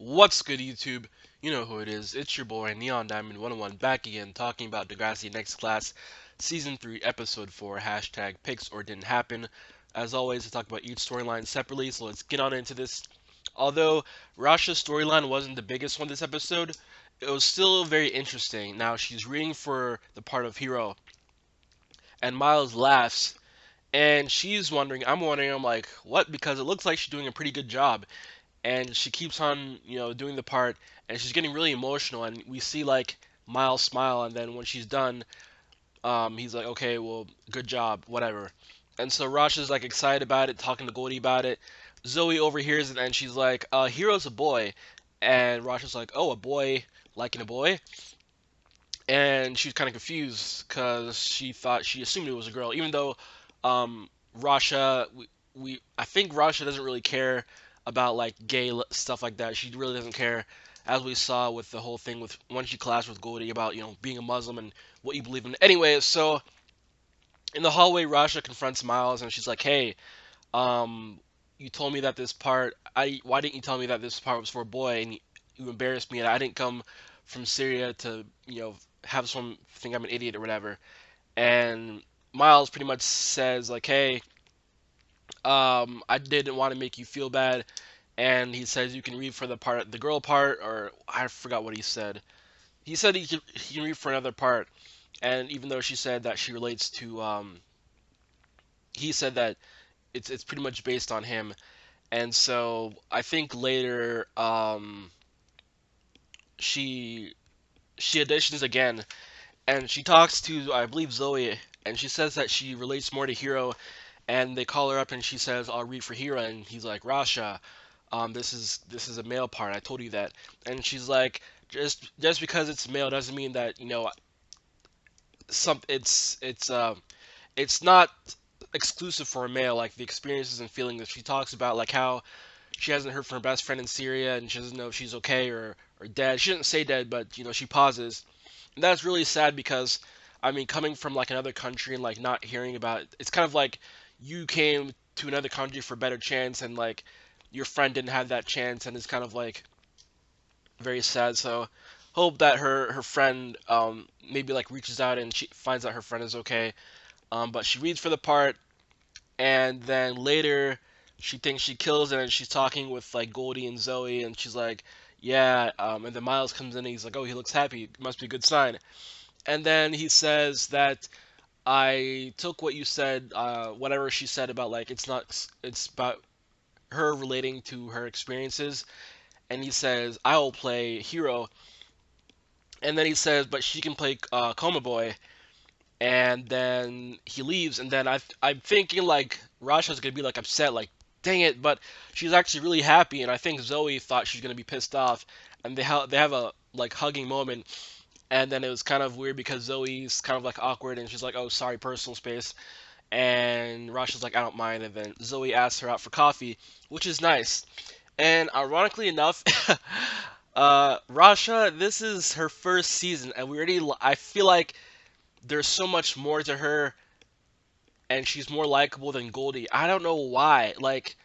What's good, YouTube? You know who it is. It's your boy, Neon Diamond 101, back again talking about Degrassi Next Class, Season 3, Episode 4, hashtag Picks or Didn't Happen. As always, I talk about each storyline separately, so let's get on into this. Although Rasha's storyline wasn't the biggest one this episode, it was still very interesting. Now, she's reading for the part of Hero, and Miles laughs, and I'm wondering, I'm like, what? Because it looks like she's doing a pretty good job and she keeps on doing the part, and she's getting really emotional, and we see like Miles smile, and then when she's done, he's like, okay, well, good job, whatever. And so Rosh is like excited about it, talking to Goldie about it. Zoe overhears it, and she's like, Hero's a boy. And Rosh is like, oh, a boy liking a boy. And she's kind of confused because she assumed it was a girl, even though Rasha, I think Rasha doesn't really care about like stuff like that. She really doesn't care, as we saw with the whole thing with when she clashed with Goldie about being a Muslim and what you believe in. Anyway, so in the hallway, Rasha confronts Miles and she's like, "Hey, you told me that this part. Why didn't you tell me that this part was for a boy? And you embarrassed me, and I didn't come from Syria to have someone think I'm an idiot or whatever." And Miles pretty much says like, "Hey, I didn't want to make you feel bad." And he says you can read for the girl part, or I forgot what he said. He said he can read for another part, and even though she said that she relates to, he said that it's pretty much based on him. And so I think later, she she auditions again, and she talks to, I believe, Zoe, and she says that she relates more to Hero, and they call her up and she says, I'll read for Hero, and he's like, Rasha, this is a male part, I told you that. And she's like, just because it's male doesn't mean that some it's not exclusive for a male, like the experiences and feelings that she talks about, like how she hasn't heard from her best friend in Syria and she doesn't know if she's okay or dead. She didn't say dead, but she pauses. And that's really sad because, I mean, coming from like another country and like not hearing about it, it's kind of like you came to another country for a better chance and like your friend didn't have that chance, and it's kind of like very sad. So hope that her friend maybe like reaches out and she finds out her friend is okay. But she reads for the part, and then later she thinks she kills it, and she's talking with like Goldie and Zoe, and she's like, yeah. And then Miles comes in and he's like, oh, he looks happy, it must be a good sign. And then he says that I took what you said, whatever she said about like it's about her relating to her experiences, and he says I will play Hero, and then he says but she can play Coma Boy, and then he leaves, and then I'm thinking like Rasha's gonna be like upset, like dang it, but she's actually really happy, and I think Zoe thought she's gonna be pissed off, and they have a like hugging moment, and then it was kind of weird because Zoe's kind of like awkward, and she's like, oh, sorry, personal space, and Rasha's like, I don't mind, and then Zoe asks her out for coffee, which is nice, and ironically enough. Rasha, this is her first season, and I feel like there's so much more to her, and she's more likable than Goldie. I don't know why. Like,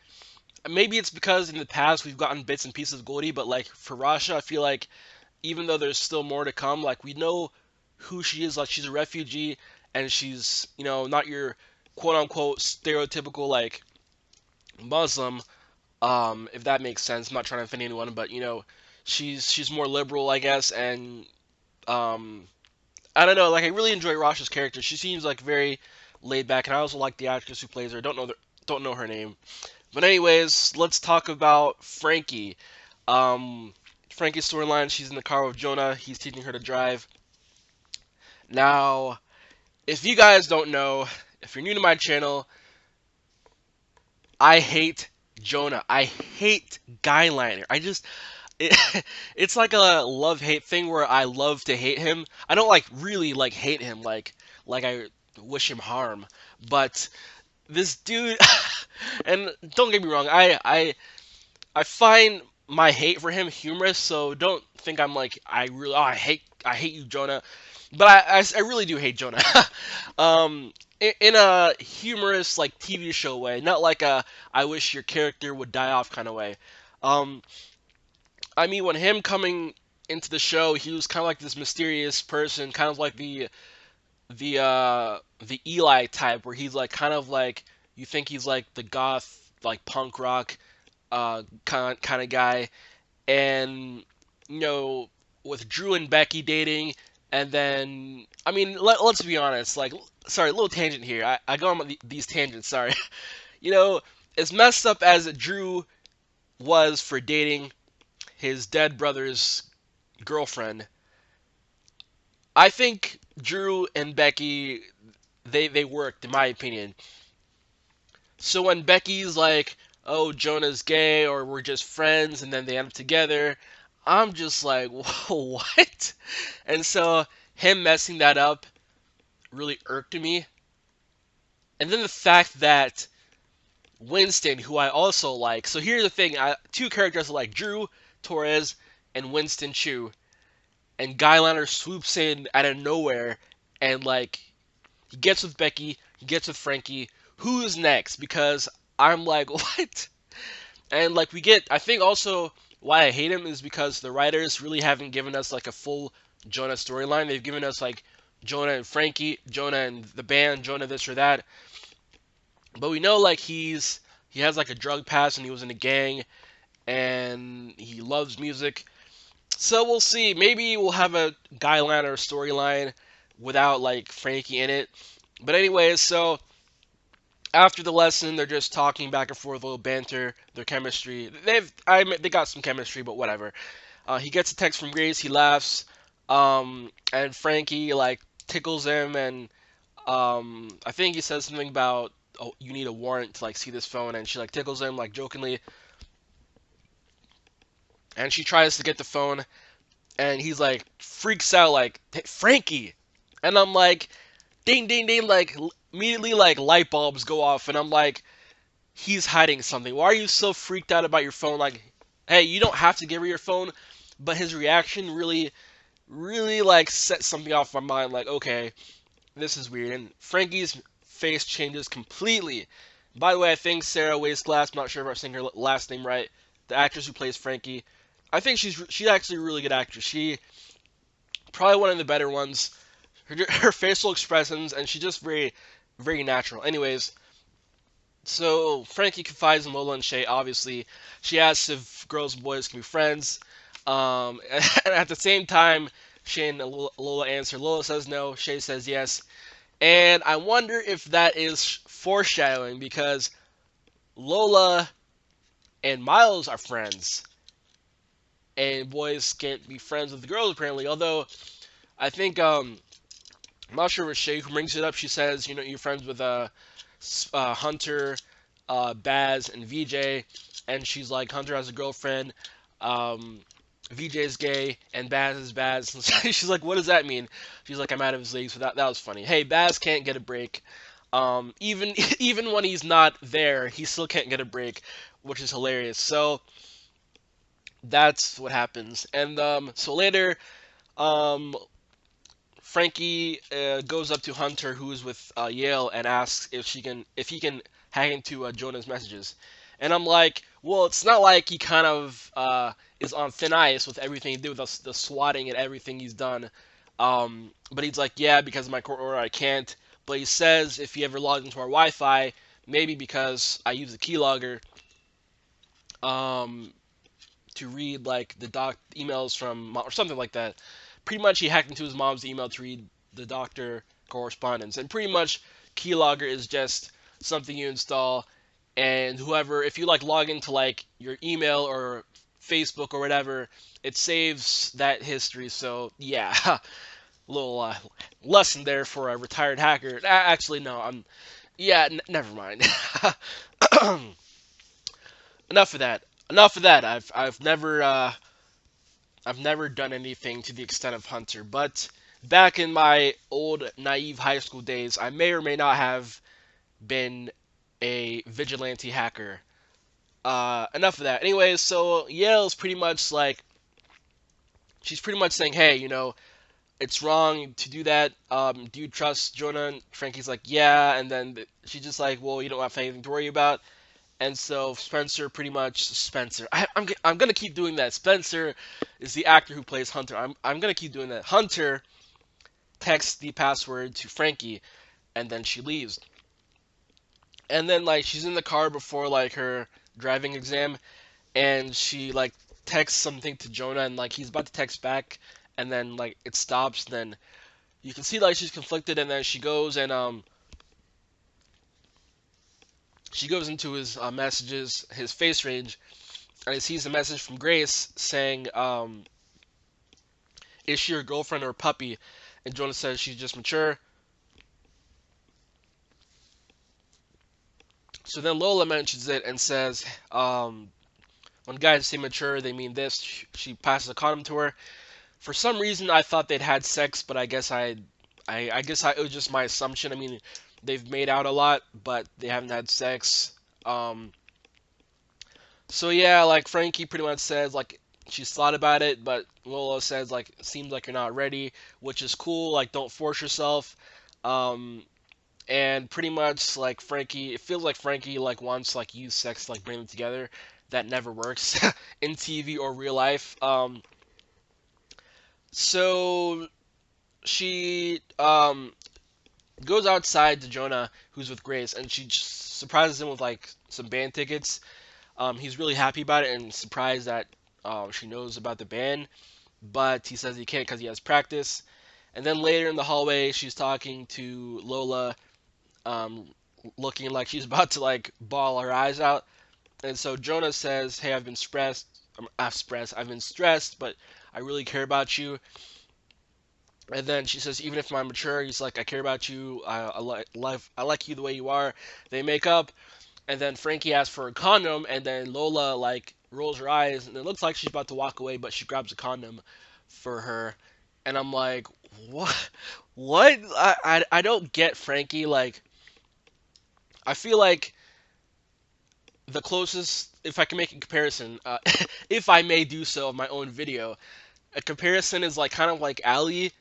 maybe it's because in the past we've gotten bits and pieces of Goldie, but like for Rasha, I feel like even though there's still more to come, like we know who she is. Like she's a refugee, and she's not your quote unquote stereotypical like Muslim. If that makes sense. I'm not trying to offend anyone, but she's more liberal, I guess, and um, I don't know. Like I really enjoy Rasha's character. She seems like very laid back, and I also like the actress who plays her. Don't know her name. But anyways, let's talk about Frankie. Um, Frankie's storyline. She's in the car with Jonah. He's teaching her to drive. Now, if you guys don't know, if you're new to my channel, I hate Jonah. I hate Guyliner. It, it's like a love hate thing where I love to hate him. I don't like really like hate him like I wish him harm, but this dude and don't get me wrong, I find my hate for him humorous, so don't think I'm like I hate you, Jonah. But I really do hate Jonah. In a humorous like TV show way, not like a I wish your character would die off kind of way. Um, I mean, when him coming into the show, he was kind of like this mysterious person, kind of like the Eli type, where he's like kind of like you think he's like the goth, like punk rock, kind of guy, and you know, with Drew and Becky dating, and then I mean, let's be honest, like, sorry, a little tangent here. I go on these tangents. Sorry, you know, as messed up as Drew was for dating his dead brother's girlfriend, I think Drew and Becky they worked in my opinion. So when Becky's like, "Oh, Jonah's gay," or "We're just friends," and then they end up together, I'm just like, "Whoa, what?" And so him messing that up really irked me. And then the fact that Winston, who I also like, so here's the thing: two characters I like Drew Torres and Winston Chu, and Guyliner swoops in out of nowhere and like he gets with Becky, he gets with Frankie. Who's next? Because I'm like, what? And like we get, I think also why I hate him is because the writers really haven't given us like a full Jonah storyline. They've given us like Jonah and Frankie, Jonah and the band, Jonah this or that. But we know like he has like a drug past and he was in a gang and he loves music. So we'll see. Maybe we'll have a Guyliner storyline without like Frankie in it. But anyways, so after the lesson, they're just talking back and forth, a little banter, their chemistry. They got some chemistry, but whatever. He gets a text from Grace. He laughs, and Frankie like tickles him, and I think he says something about, "Oh, you need a warrant to like see this phone," and she like tickles him like jokingly, and she tries to get the phone, and he's like freaks out like, "Hey, Frankie," and I'm like, ding ding ding, like immediately like light bulbs go off, and I'm like, he's hiding something. Why are you so freaked out about your phone? Like, hey, you don't have to give her your phone, but his reaction really like set something off my mind. Like, okay, this is weird. And Frankie's face changes completely. By the way, I think Sarah Waisglass, I'm not sure if I'm saying her last name right, the actress who plays Frankie, I think she's actually a really good actress. She probably one of the better ones. Her facial expressions, and she's just very natural. Anyways, so Frankie confides in Lola and Shay. Obviously, she asks if girls and boys can be friends. And at the same time, Shay and Lola answer. Lola says no. Shay says yes. And I wonder if that is foreshadowing because Lola and Miles are friends, and boys can't be friends with the girls apparently. Although I think I'm not sure if it's Shay who brings it up. She says, you know, you're friends with Hunter, Baz, and VJ, and she's like, Hunter has a girlfriend, um, VJ is gay, and Baz is Baz. And so she's like, what does that mean? She's like, I'm out of his league. So that was funny. Hey, Baz can't get a break. Even even when he's not there, he still can't get a break, which is hilarious. So that's what happens. And so later, um, Frankie goes up to Hunter, who is with Yale, and asks if he can hack into Jonah's messages. And I'm like, well, it's not like he kind of is on thin ice with everything he did with the swatting and everything he's done. But he's like, yeah, because of my court order, I can't. But he says if he ever logs into our Wi-Fi, maybe because I use the keylogger, um, to read like the doc emails from or something like that. Pretty much, he hacked into his mom's email to read the doctor correspondence, and pretty much, keylogger is just something you install, and whoever, if you like log into like your email or Facebook or whatever, it saves that history. So yeah, little lesson there for a retired hacker. Actually, no, yeah, never mind. Enough of that. Enough of that. I've never done anything to the extent of Hunter, but back in my old naive high school days, I may or may not have been a vigilante hacker. Enough of that. Anyways, so Yale's pretty much like she's pretty much saying, hey, you know, it's wrong to do that. Do you trust Jonah? And Frankie's like, yeah, and then she's just like, well, you don't have anything to worry about. And so Spencer pretty much Spencer. I'm gonna keep doing that. Spencer is the actor who plays Hunter. I'm gonna keep doing that. Hunter texts the password to Frankie, and then she leaves. And then like she's in the car before like her driving exam, and she like texts something to Jonah, and like he's about to text back, and then like it stops. Then you can see like she's conflicted, and then she goes into his messages, his face range, and he sees a message from Grace saying, "Is she your girlfriend or a puppy?" And Jonah says she's just mature. So then Lola mentions it and says, when guys say mature, they mean this. She passes a condom to her. For some reason, I thought they'd had sex, but I guess it was just my assumption. I mean, they've made out a lot, but they haven't had sex. Um, so yeah, like Frankie pretty much says like she's thought about it, but Lola says like it seems like you're not ready, which is cool. Like don't force yourself. Um, and pretty much like Frankie, it feels like Frankie like wants like use sex to, like bring them together. That never works in TV or real life. So she goes outside to Jonah, who's with Grace, and she just surprises him with like some band tickets. He's really happy about it and surprised that she knows about the band, but he says he can't because he has practice. And then later in the hallway, she's talking to Lola, um, looking like she's about to like bawl her eyes out. And so Jonah says, "Hey, I've been stressed, but I really care about you." And then she says, "Even if I'm mature," he's like, "I care about you. I like you the way you are." They make up, and then Frankie asks for a condom, and then Lola like rolls her eyes, and it looks like she's about to walk away, but she grabs a condom for her, and I'm like, "What? What? I don't get Frankie. Like, I feel like the closest, if I can make a comparison, if I may do so of my own video, a comparison is like kind of like Allie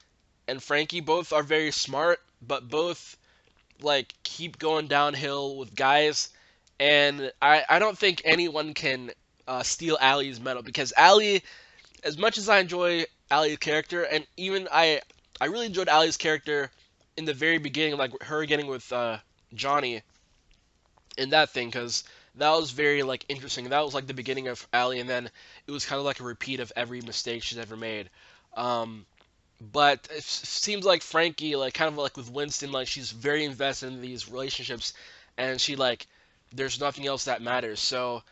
and Frankie. Both are very smart, but both like keep going downhill with guys. And I don't think anyone can steal Allie's medal because Allie, as much as I enjoy Allie's character, and even I really enjoyed Allie's character in the very beginning, like her getting with Johnny in that thing, because that was very like interesting. That was like the beginning of Allie, and then it was kind of like a repeat of every mistake she's ever made. Um, but it seems like Frankie, like kind of like with Winston, like she's very invested in these relationships, and she like there's nothing else that matters. So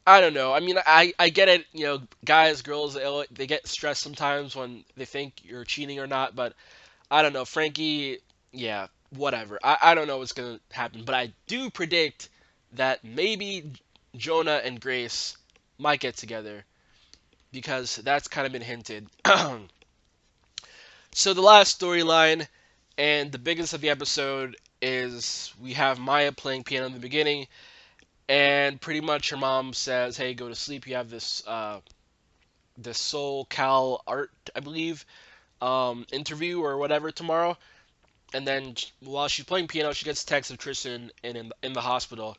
I don't know. I mean, I get it. You know, guys, girls, they get stressed sometimes when they think you're cheating or not. But I don't know, Frankie. Yeah, whatever. I don't know what's gonna happen, but I do predict that maybe Jonah and Grace might get together because that's kind of been hinted. So the last storyline and the biggest of the episode is we have Maya playing piano in the beginning, and pretty much her mom says, "Hey, go to sleep. You have this Soul Cal art, I believe, interview or whatever tomorrow." And then while she's playing piano, she gets a text of Tristan in the hospital.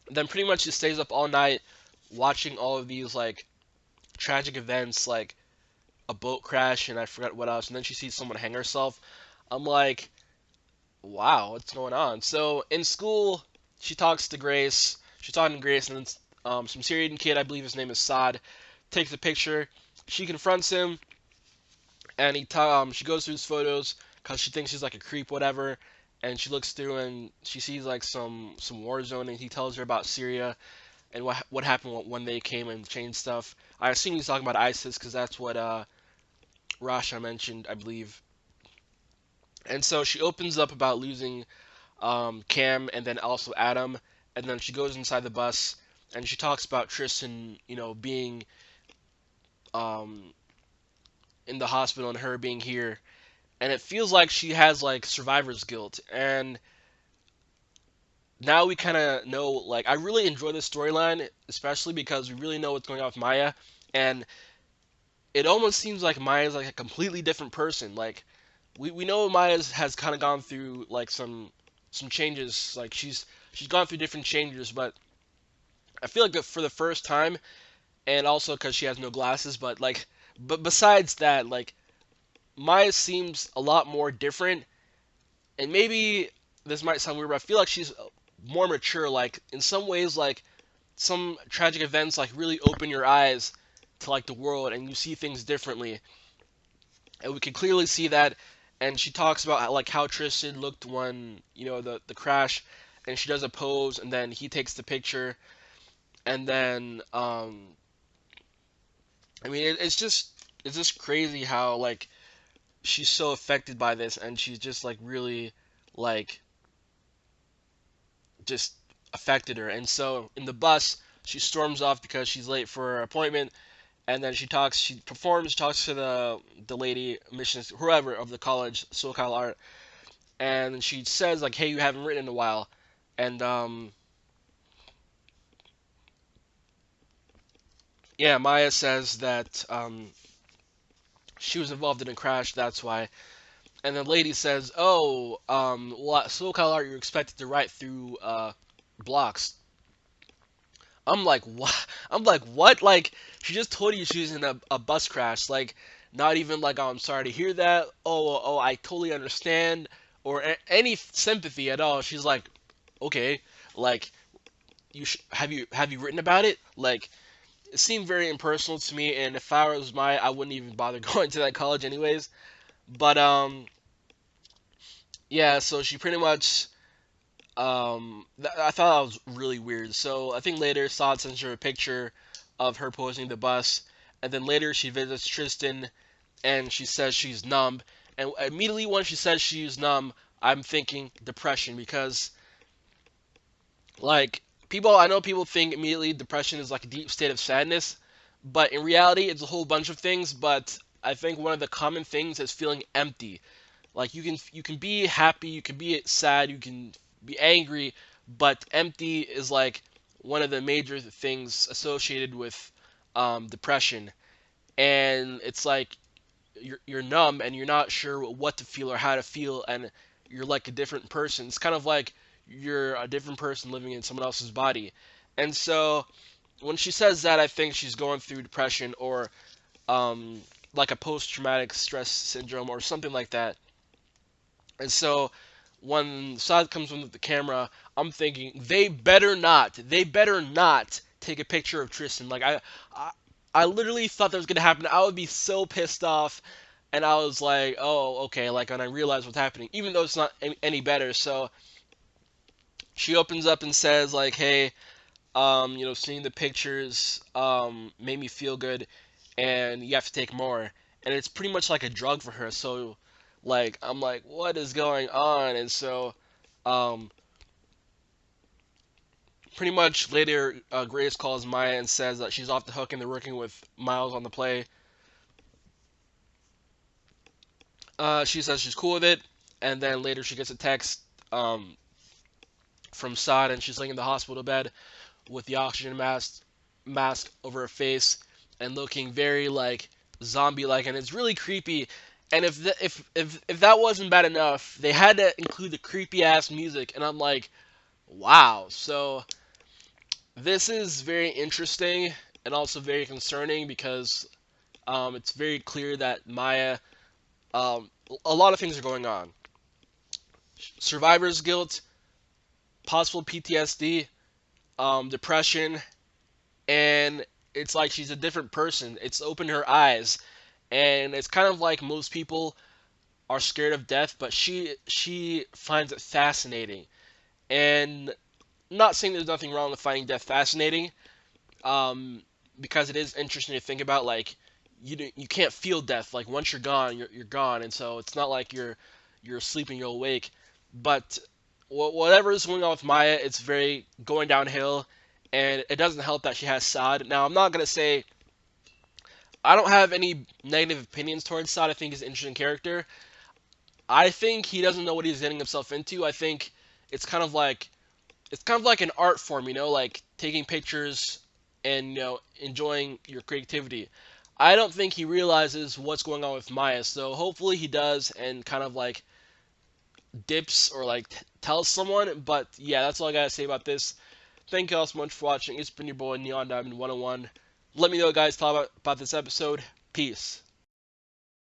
And then pretty much she stays up all night watching all of these like tragic events, like a boat crash and I forgot what else. And then she sees someone hang herself. I'm like, wow, what's going on? So in school, she talks to Grace. She's talking to Grace, and then some Syrian kid, I believe his name is Saad, takes a picture. She confronts him, and she goes through his photos because she thinks he's like a creep, whatever. And she looks through and she sees like some war zone, and he tells her about Syria and what happened when they came and changed stuff. I assume he's talking about ISIS because that's what Rasha mentioned, I believe. And so she opens up about losing Cam and then also Adam, and then she goes inside the bus and she talks about Tristan, being um, in the hospital and her being here, and it feels like she has like survivor's guilt. And now we kind of know, like, I really enjoy this storyline, especially because we really know what's going on with Maya, and it almost seems like Maya's like a completely different person. Like we know Maya has kind of gone through like some changes. Like she's gone through different changes, but I feel like for the first time, and also because she has no glasses, but besides that, like Maya seems a lot more different, and maybe this might sound weird, but I feel like she's more mature. Like in some ways, like some tragic events like really open your eyes to like the world, and you see things differently, and we can clearly see that. And she talks about how Tristan looked when the crash, and she does a pose, and then he takes the picture, and then I mean it's just crazy how like she's so affected by this, and she's just like really like just affected her. And so in the bus, she storms off because she's late for her appointment, and then she performs, talks to the lady missions, whoever of the college, SoCal Art, and she says like, "Hey, you haven't written in a while," and yeah, Maya says that she was involved in a crash, that's why. And the lady says, "Oh, well, at SoCal Art, you're expected to write through blocks." I'm like, what? I'm like, what? Like, she just told you she was in a bus crash. Like, not even like, oh, I'm sorry to hear that. Oh, I totally understand, or any sympathy at all. She's like, okay, like, have you written about it? Like, it seemed very impersonal to me. And if I was I wouldn't even bother going to that college anyways. But yeah. So she pretty much I thought that was really weird. So I think later Saad sends her a picture of her posing the bus, and then later she visits Tristan, and she says she's numb. And immediately when she says she's numb, I'm thinking depression, because like I know people think immediately depression is like a deep state of sadness, but in reality it's a whole bunch of things. But I think one of the common things is feeling empty. Like you can be happy, you can be sad, you can be angry, but empty is like one of the major things associated with depression. And it's like you're numb and you're not sure what to feel or how to feel, and you're like a different person. It's kind of like you're a different person living in someone else's body. And so when she says that, I think she's going through depression, or um, like a post-traumatic stress syndrome or something like that. And so when Saad comes in with the camera, I'm thinking they better not take a picture of Tristan. Like I, I literally thought that was gonna happen. I would be so pissed off, and I was like, oh, okay. Like when I realized what's happening, even though it's not any better. So she opens up and says like, hey, seeing the pictures made me feel good, and you have to take more. And it's pretty much like a drug for her. So, like, I'm like, what is going on? And so, um, pretty much later, Grace calls Maya and says that she's off the hook and they're working with Miles on the play. She says she's cool with it, and then later she gets a text from Saad, and she's laying in the hospital bed with the oxygen mask over her face and looking very like zombie like, and it's really creepy. And if that wasn't bad enough, they had to include the creepy ass music, and I'm like, wow. So this is very interesting and also very concerning, because it's very clear that Maya, a lot of things are going on. Survivor's guilt, possible PTSD, depression, and it's like she's a different person. It's opened her eyes, and it's kind of like most people are scared of death, but she finds it fascinating. And I'm not saying there's nothing wrong with finding death fascinating, um, because it is interesting to think about. Like you can't feel death. Like once you're gone, you're gone, and so it's not like you're asleep and you're awake. But whatever is going on with Maya, it's very going downhill, and it doesn't help that she has Saad. Now I'm not gonna say I don't have any negative opinions towards Saad. I think he's an interesting character. I think he doesn't know what he's getting himself into. I think it's kind of like an art form, like taking pictures and enjoying your creativity. I don't think he realizes what's going on with Maya, so hopefully he does and kind of like dips or like tells someone. But yeah, that's all I gotta say about this. Thank you all so much for watching. It's been your boy Neon Diamond 101. Let me know what you guys thought about this episode. Peace.